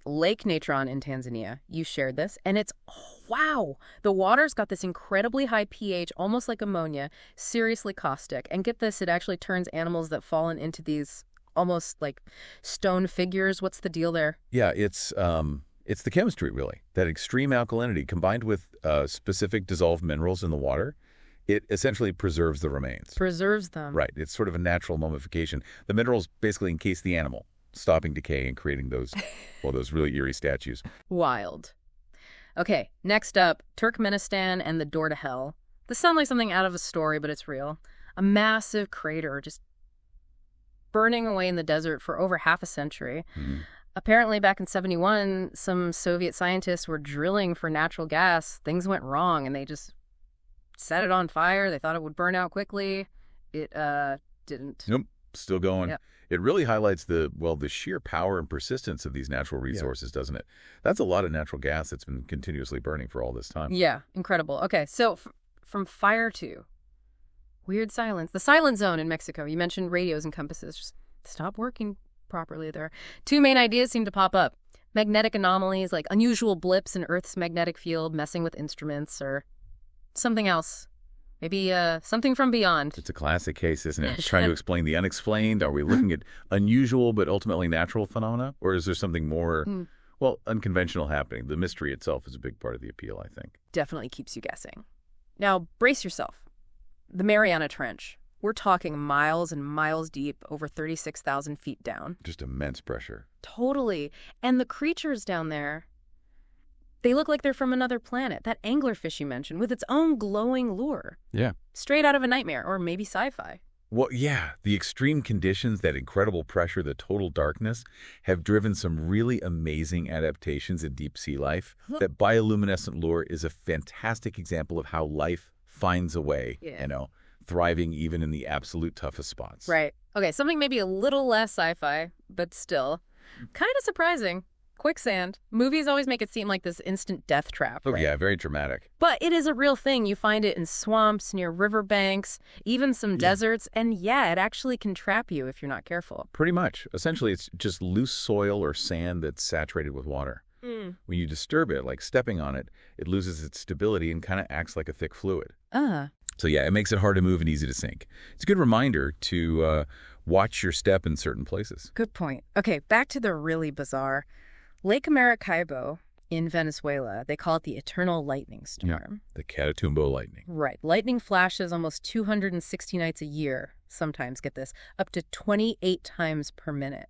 Lake Natron in Tanzania. You shared this, and it's, oh, wow, the water's got this incredibly high pH, almost like ammonia, seriously caustic. And get this, it actually turns animals that fallen into these almost like stone figures. What's the deal there? Yeah, it's the chemistry, really. That extreme alkalinity combined with specific dissolved minerals in the water, it essentially preserves the remains. Preserves them. Right. It's sort of a natural mummification. The minerals basically encase the animal, stopping decay and creating those, well, those really eerie statues. Wild. Okay, next up, Turkmenistan and the door to hell. This sounds like something out of a story, but it's real. A massive crater just burning away in the desert for over half a century. Mm-hmm. Apparently, back in '71, some Soviet scientists were drilling for natural gas. Things went wrong, and they just set it on fire. They thought it would burn out quickly. It didn't. Nope, still going. Yep. It really highlights the sheer power and persistence of these natural resources, doesn't it? That's a lot of natural gas that's been continuously burning for all this time. Yeah, incredible. Okay, so from fire to weird silence. The silent zone in Mexico. You mentioned radios and compasses. Just stop working properly there. Two main ideas seem to pop up. Magnetic anomalies, like unusual blips in Earth's magnetic field messing with instruments, or something else. Maybe something from beyond. It's a classic case, isn't it? Trying to explain the unexplained. Are we looking at unusual but ultimately natural phenomena? Or is there something more, well, unconventional happening? The mystery itself is a big part of the appeal, I think. Definitely keeps you guessing. Now, brace yourself. The Mariana Trench. We're talking miles and miles deep, over 36,000 feet down. Just immense pressure. Totally. And the creatures down there, they look like they're from another planet. That anglerfish you mentioned, with its own glowing lure. Yeah. Straight out of a nightmare, or maybe sci-fi. Well, yeah, the extreme conditions, that incredible pressure, the total darkness, have driven some really amazing adaptations in deep sea life. That bioluminescent lure is a fantastic example of how life finds a way, thriving even in the absolute toughest spots. Right. Okay, something maybe a little less sci-fi, but still kind of surprising. Quicksand. Movies always make it seem like this instant death trap. Oh, right? yeah, very dramatic. But it is a real thing. You find it in swamps, near riverbanks, even some deserts, and yeah, it actually can trap you if you're not careful. Pretty much. Essentially, it's just loose soil or sand that's saturated with water. When you disturb it, like stepping on it, it loses its stability and kind of acts like a thick fluid. So yeah, it makes it hard to move and easy to sink. It's a good reminder to watch your step in certain places. Good point. Okay, back to the really bizarre. Lake Maracaibo in Venezuela, they call it the eternal lightning storm. Yeah, the Catatumbo lightning. Right. Lightning flashes almost 260 nights a year, sometimes, get this, up to 28 times per minute.